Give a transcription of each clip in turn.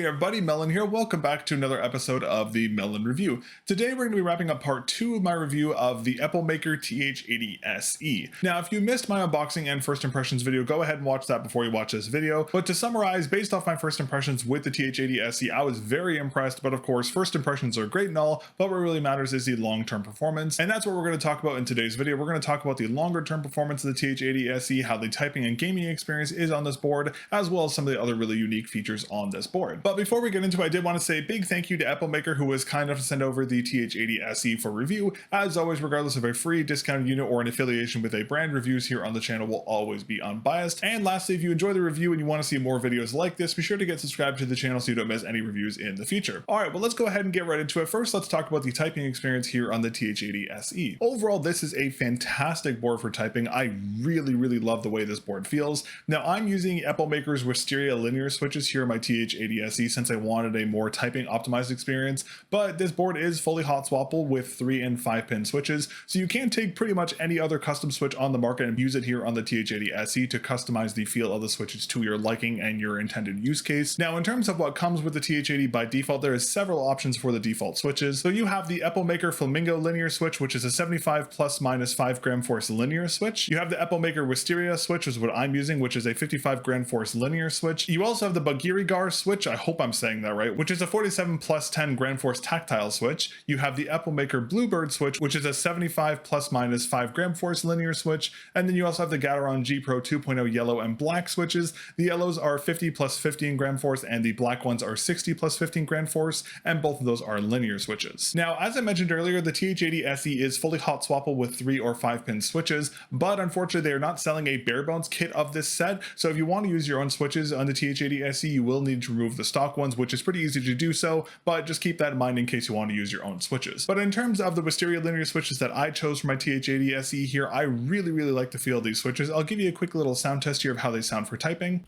Hey everybody, mel0n here. Welcome back to another episode of the mel0n Review. Today we're going to be wrapping up part 2 of my review of the EPOMAKER TH80 SE. Now, if you missed my unboxing and first impressions video, go ahead and watch that before you watch this video. But to summarize, based off my first impressions with the TH80 SE, I was very impressed, but of course, first impressions are great and all, but what really matters is the long-term performance. And that's what we're going to talk about in today's video. We're going to talk about the longer-term performance of the TH80 SE, how the typing and gaming experience is on this board, as well as some of the other really unique features on this board. But before we get into it, I did want to say a big thank you to EPOMAKER, who was kind enough to send over the TH80 SE for review. As always, regardless of a free discounted unit or an affiliation with a brand, reviews here on the channel will always be unbiased. And lastly, if you enjoy the review and you want to see more videos like this, be sure to get subscribed to the channel so you don't miss any reviews in the future. All right, well, let's go ahead and get right into it. First, let's talk about the typing experience here on the TH80 SE. Overall, this is a fantastic board for typing. I really love the way this board feels. Now, I'm using EPOMAKER's Wisteria linear switches here on my TH80 SE since I wanted a more typing optimized experience, but this board is fully hot swappable with 3 and 5 pin switches, so you can take pretty much any other custom switch on the market and use it here on the TH80 SE to customize the feel of the switches to your liking and your intended use case. Now, in terms of what comes with the TH80 by default, there is several options for the default switches. So you have the EPOMAKER Flamingo linear switch, which is a 75 plus minus 5 gram force linear switch. You have the EPOMAKER Wisteria switch, which is what I'm using, which is a 55 gram force linear switch. You also have the Bagirigar switch, I hope I'm saying that right, which is a 47 plus 10 grand force tactile switch. You have the EPOMAKER Bluebird switch, which is a 75 plus minus 5 gram force linear switch. And then you also have the Gateron G Pro 2.0 yellow and black switches. The yellows are 50 plus 15 gram force and the black ones are 60 plus 15 gram force, and both of those are linear switches. Now, as I mentioned earlier, the TH80 SE is fully hot swappable with 3 or 5 pin switches, but unfortunately they are not selling a bare bones kit of this set. So if you want to use your own switches on the TH80 SE, you will need to remove the stock ones, which is pretty easy to do so, but just keep that in mind in case you want to use your own switches. But in terms of the Wisteria linear switches that I chose for my TH80 SE here, I really like the feel of these switches. I'll give you a quick little sound test here of how they sound for typing.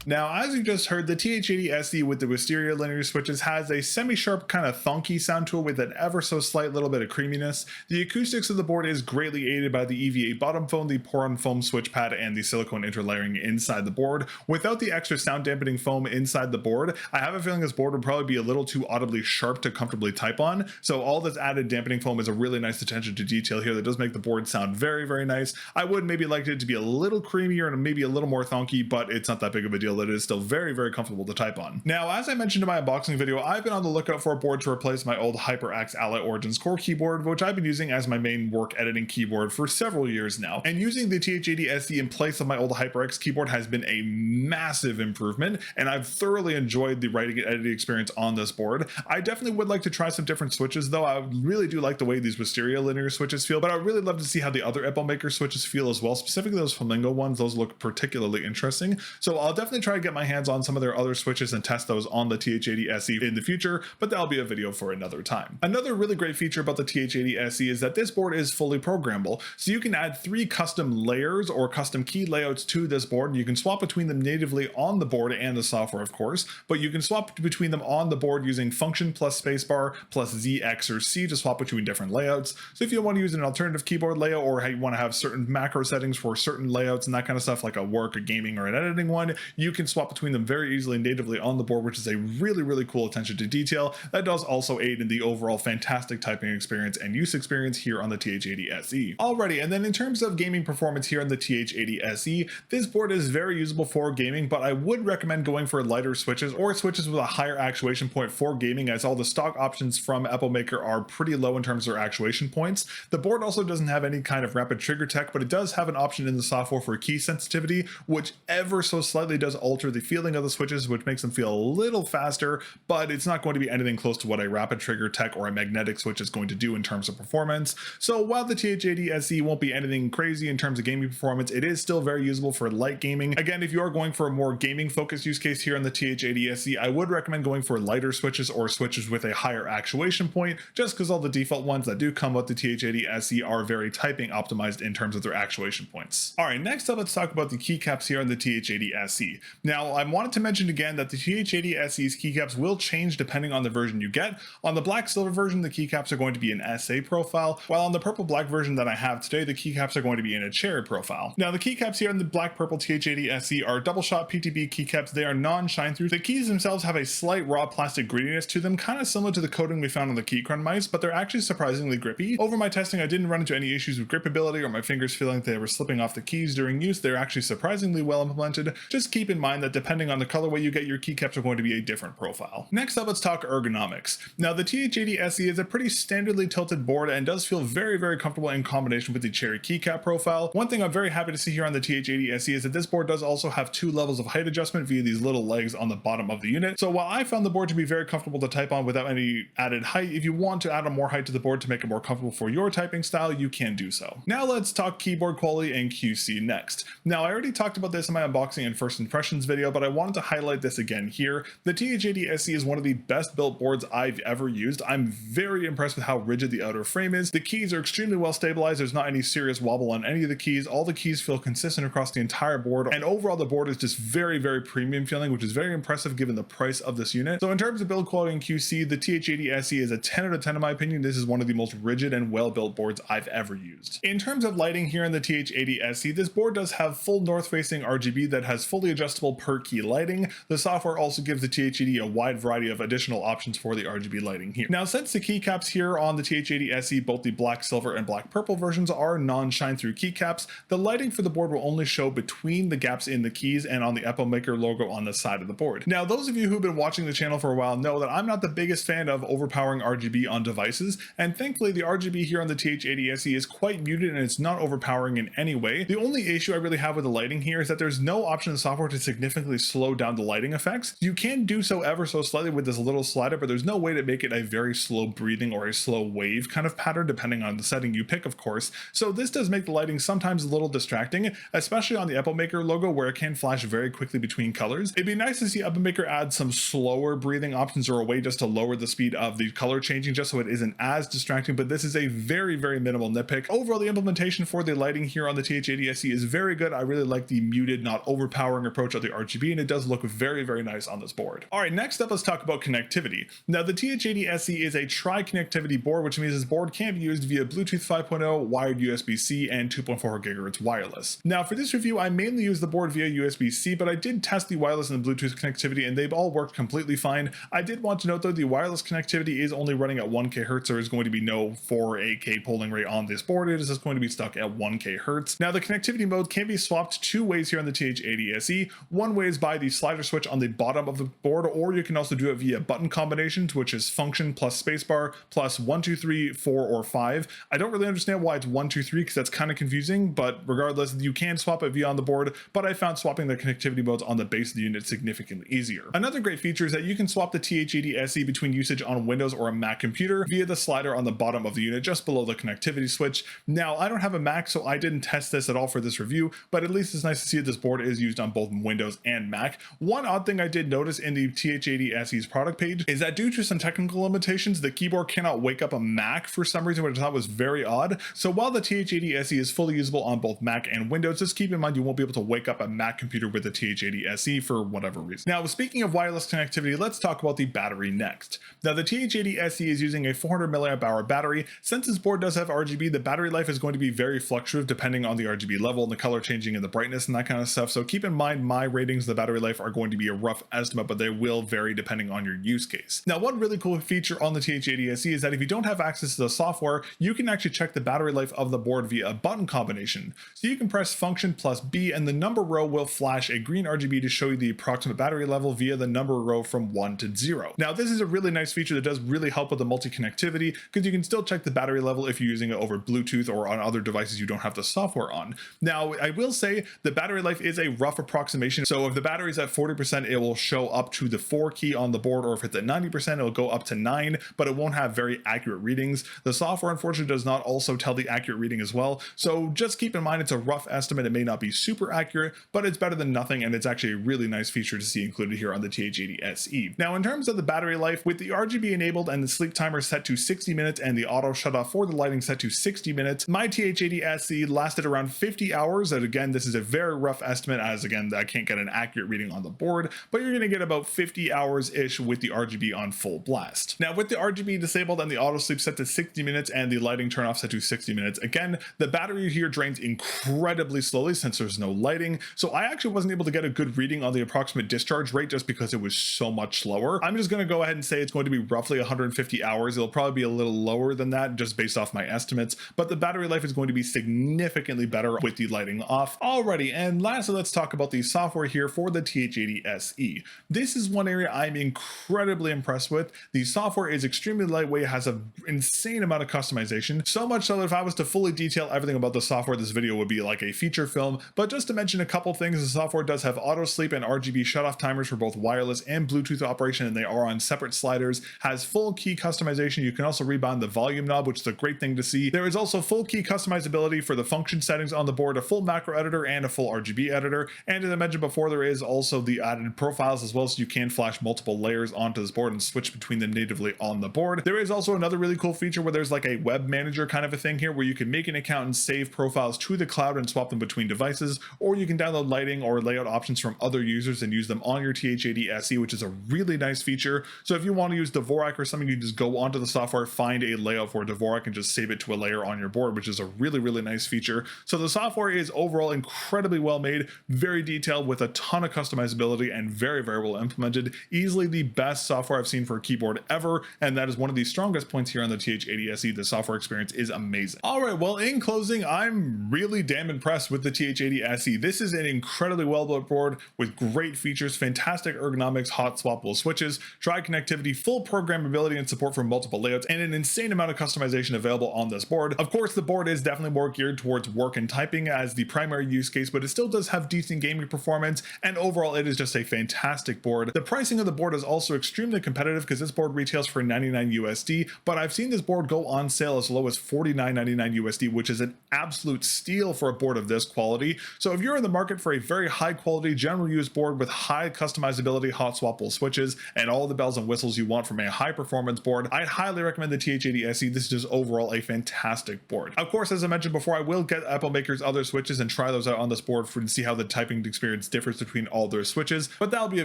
Now, as you just heard, the TH80 SE with the Wisteria linear switches has a semi-sharp kind of thonky sound to it with an ever so slight little bit of creaminess. The acoustics of the board is greatly aided by the EVA bottom foam, the Poron foam switch pad, and the silicone interlayering inside the board. Without the extra sound dampening foam inside the board, I have a feeling this board would probably be a little too audibly sharp to comfortably type on. So all this added dampening foam is a really nice attention to detail here that does make the board sound very nice. I would maybe like it to be a little creamier and maybe a little more thonky, but it's not that big of a deal. That it is still very comfortable to type on. Now, as I mentioned in my unboxing video, I've been on the lookout for a board to replace my old HyperX Ally Origins Core keyboard, which I've been using as my main work editing keyboard for several years now. And using the TH80 SE in place of my old HyperX keyboard has been a massive improvement, and I've thoroughly enjoyed the writing and editing experience on this board. I definitely would like to try some different switches though. I really do like the way these Wisteria linear switches feel, but I would really love to see how the other EPOMAKER switches feel as well, specifically those Flamingo ones. Those look particularly interesting. So I'll definitely try to get my hands on some of their other switches and test those on the TH80 SE in the future, but that'll be a video for another time. Another really great feature about the TH80 SE is that this board is fully programmable, so you can add 3 custom layers or custom key layouts to this board, and you can swap between them natively on the board and the software, of course, but you can swap between them on the board using function plus spacebar plus Z, X, or C to swap between different layouts. So if you want to use an alternative keyboard layout, or you want to have certain macro settings for certain layouts and that kind of stuff, like a work, a gaming, or an editing one, you can swap between them very easily natively on the board, which is a really cool attention to detail that does also aid in the overall fantastic typing experience and use experience here on the TH80 SE. Alrighty, and then in terms of gaming performance here on the TH80 SE, this board is very usable for gaming, but I would recommend going for lighter switches or switches with a higher actuation point for gaming, as all the stock options from EPOMAKER are pretty low in terms of their actuation points. The board also doesn't have any kind of rapid trigger tech, but it does have an option in the software for key sensitivity, which ever so slightly does alter the feeling of the switches, which makes them feel a little faster, but it's not going to be anything close to what a rapid trigger tech or a magnetic switch is going to do in terms of performance. So while the TH80 SE won't be anything crazy in terms of gaming performance, it is still very usable for light gaming. Again, if you are going for a more gaming focused use case here on the TH80 SE, I would recommend going for lighter switches or switches with a higher actuation point, just because all the default ones that do come with the TH80 SE are very typing optimized in terms of their actuation points. Alright, next up, let's talk about the keycaps here on the TH80 SE. Now, I wanted to mention again that the TH80 SE's keycaps will change depending on the version you get. On the black silver version, the keycaps are going to be an SA profile, while on the purple black version that I have today, the keycaps are going to be in a cherry profile. Now, the keycaps here in the black purple TH80 SE are double shot PTB keycaps. They are non-shine through. The keys themselves have a slight raw plastic grittiness to them, kind of similar to the coating we found on the Keycrunch mice, but they're actually surprisingly grippy. Over my testing, I didn't run into any issues with gripability or my fingers feeling like they were slipping off the keys during use. They're actually surprisingly well implemented. Just keep in mind that depending on the colorway you get, your keycaps are going to be a different profile. Next up, let's talk ergonomics. Now, the TH80 SE is a pretty standardly tilted board and does feel very, very comfortable in combination with the cherry keycap profile. One thing I'm very happy to see here on the TH80 SE is that this board does also have 2 levels of height adjustment via these little legs on the bottom of the unit. So while I found the board to be very comfortable to type on without any added height, if you want to add on more height to the board to make it more comfortable for your typing style, you can do so. Now let's talk keyboard quality and QC next. Now, I already talked about this in my unboxing and first impressions video, but I wanted to highlight this again here. The TH80 SE is one of the best built boards I've ever used. I'm very impressed with how rigid the outer frame is. The keys are extremely well stabilized. There's not any serious wobble on any of the keys. All the keys feel consistent across the entire board, and overall the board is just very, very premium feeling, which is very impressive given the price of this unit. So in terms of build quality and QC, the TH80 SE is a 10 out of 10 in my opinion. This is one of the most rigid and well built boards I've ever used. In terms of lighting here in the TH80 SE, this board does have full north facing RGB that has fully adjustable per key lighting. The software also gives the TH80 a wide variety of additional options for the RGB lighting here. Now, since the keycaps here on the TH80 SE, both the black silver and black purple versions, are non-shine through keycaps, the lighting for the board will only show between the gaps in the keys and on the EPOMAKER logo on the side of the board. Now, those of you who've been watching the channel for a while know that I'm not the biggest fan of overpowering RGB on devices, and thankfully the RGB here on the TH80 SE is quite muted and it's not overpowering in any way. The only issue I really have with the lighting here is that there's no option in the software to significantly slow down the lighting effects. You can do so ever so slightly with this little slider, but there's no way to make it a very slow breathing or a slow wave kind of pattern, depending on the setting you pick, of course. So this does make the lighting sometimes a little distracting, especially on the EPOMAKER logo where it can flash very quickly between colors. It'd be nice to see EPOMAKER add some slower breathing options or a way just to lower the speed of the color changing just so it isn't as distracting, but this is a very, very minimal nitpick. Overall, the implementation for the lighting here on the TH80 SE is very good. I really like the muted, not overpowering approach of the RGB, and it does look very, very nice on this board. All right, next up, let's talk about connectivity. Now, the TH80 SE is a tri-connectivity board, which means this board can be used via Bluetooth 5.0, wired USB-C, and 2.4 GHz wireless. Now, for this review, I mainly use the board via USB-C, but I did test the wireless and the Bluetooth connectivity, and they've all worked completely fine. I did want to note, though, the wireless connectivity is only running at 1 kHz. There is going to be no 4K polling rate on this board. It is just going to be stuck at 1 kHz. Now, the connectivity mode can be swapped 2 ways here on the TH80 SE. One way is by the slider switch on the bottom of the board, or you can also do it via button combinations, which is function plus spacebar plus 1, 2, 3, 4, or 5. I don't really understand why it's 1, 2, 3 because that's kind of confusing, but regardless, you can swap it via on the board, but I found swapping the connectivity modes on the base of the unit significantly easier. Another great feature is that you can swap the TH80 SE between usage on Windows or a Mac computer via the slider on the bottom of the unit just below the connectivity switch. Now, I don't have a Mac, so I didn't test this at all for this review, but at least it's nice to see that this board is used on both Windows and Mac. One odd thing I did notice in the TH80 SE's product page is that due to some technical limitations, the keyboard cannot wake up a Mac for some reason, which I thought was very odd. So while the TH80 SE is fully usable on both Mac and Windows, just keep in mind you won't be able to wake up a Mac computer with the TH80 SE for whatever reason. Now, speaking of wireless connectivity, let's talk about the battery next. Now, the TH80 SE is using a 400 mAh battery. Since this board does have RGB, the battery life is going to be very fluctuative depending on the RGB level and the color changing and the brightness and that kind of stuff. So keep in mind my ratings of the battery life are going to be a rough estimate, but they will vary depending on your use case. Now, one really cool feature on the TH80 SE is that if you don't have access to the software, you can actually check the battery life of the board via a button combination. So you can press function plus B and the number row will flash a green RGB to show you the approximate battery level via the number row from 1 to 0. Now, this is a really nice feature that does really help with the multi-connectivity because you can still check the battery level if you're using it over Bluetooth or on other devices you don't have the software on. Now, I will say the battery life is a rough approximation. So if the battery's at 40%, it will show up to the 4 key on the board, or if it's at 90%, it'll go up to 9, but it won't have very accurate readings. The software unfortunately does not also tell the accurate reading as well. So just keep in mind it's a rough estimate. It may not be super accurate, but it's better than nothing, and it's actually a really nice feature to see included here on the TH80 SE. Now, in terms of the battery life, with the RGB enabled and the sleep timer set to 60 minutes and the auto shut off for the lighting set to 60 minutes, my TH80 SE lasted around 50 hours. And again, this is a very rough estimate, as again, I can't can't get an accurate reading on the board, but you're going to get about 50 hours ish with the RGB on full blast. Now with the RGB disabled and the auto sleep set to 60 minutes and the lighting turn off set to 60 minutes, again, the battery here drains incredibly slowly since there's no lighting. So I actually wasn't able to get a good reading on the approximate discharge rate just because it was so much slower. I'm just going to go ahead and say it's going to be roughly 150 hours. It'll probably be a little lower than that just based off my estimates, but the battery life is going to be significantly better with the lighting off. Alrighty, and lastly, let's talk about the software here for the TH80 SE. This is one area I'm incredibly impressed with. The software is extremely lightweight, has an insane amount of customization, so much so that if I was to fully detail everything about the software, this video would be like a feature film. But just to mention a couple things, the software does have auto sleep and RGB shutoff timers for both wireless and Bluetooth operation, and they are on separate sliders. Has full key customization. You can also rebound the volume knob, which is a great thing to see. There is also full key customizability for the function settings on the board, a full macro editor and a full RGB editor. And as I mentioned before, there is also the added profiles as well, so you can flash multiple layers onto this board and switch between them natively on the board. There is also another really cool feature where there's like a web manager kind of a thing here where you can make an account and save profiles to the cloud and swap them between devices, or you can download lighting or layout options from other users and use them on your TH80 SE, which is a really nice feature. So if you want to use Dvorak or something, you just go onto the software, find a layout for Dvorak and just save it to a layer on your board, which is a really nice feature. So the software is overall incredibly well made, very detailed with a ton of customizability and very well implemented. Easily the best software I've seen for a keyboard ever, and that is one of the strongest points here on the TH80 SE. The software experience is amazing. All right, well, in closing, I'm really damn impressed with the TH80 SE. This is an incredibly well built board with great features, fantastic ergonomics, hot swappable switches, tri-connectivity, full programmability and support for multiple layouts, and an insane amount of customization available on this board. Of course, the board is definitely more geared towards work and typing as the primary use case, but it still does have decent gaming performance, and overall it is just a fantastic board. The pricing of the board is also extremely competitive because this board retails for $99 USD, but I've seen this board go on sale as low as $49.99 USD, which is an absolute steal for a board of this quality. So if you're in the market for a very high quality general use board with high customizability, hot swappable switches, and all the bells and whistles you want from a high performance board, I'd highly recommend the TH80 SE. This is just overall a fantastic board. Of course, as I mentioned before, I will get EPOMAKER's other switches and try those out on this board to see how the typing experience differs between all their switches, but that'll be a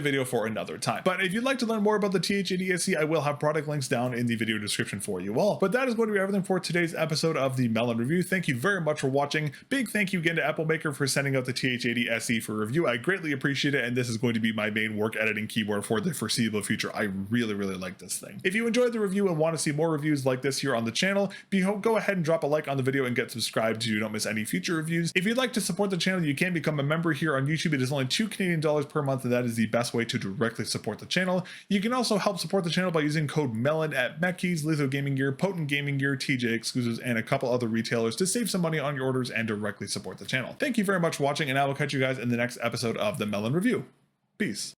video for another time. But if you'd like to learn more about the TH80 SE, I will have product links down in the video description for you all. But that is going to be everything for today's episode of the mel0n review. Thank you very much for watching. Big thank you again to EPOMAKER for sending out the TH80 SE for review. I greatly appreciate it, and this is going to be my main work editing keyboard for the foreseeable future. I really like this thing. If you enjoyed the review and want to see more reviews like this here on the channel, go ahead and drop a like on the video and get subscribed so you don't miss any future reviews. If you'd like to support the channel, you can become a member here on YouTube. It is only $2 Canadian per month, and that is the best way to directly support the channel. You can also help support the channel by using code mel0n at MetKeys, Litho Gaming Gear, Potent Gaming Gear, TJ Exclusives, and a couple other retailers to save some money on your orders and directly support the channel. Thank you very much for watching, and I will catch you guys in the next episode of the mel0n review. Peace.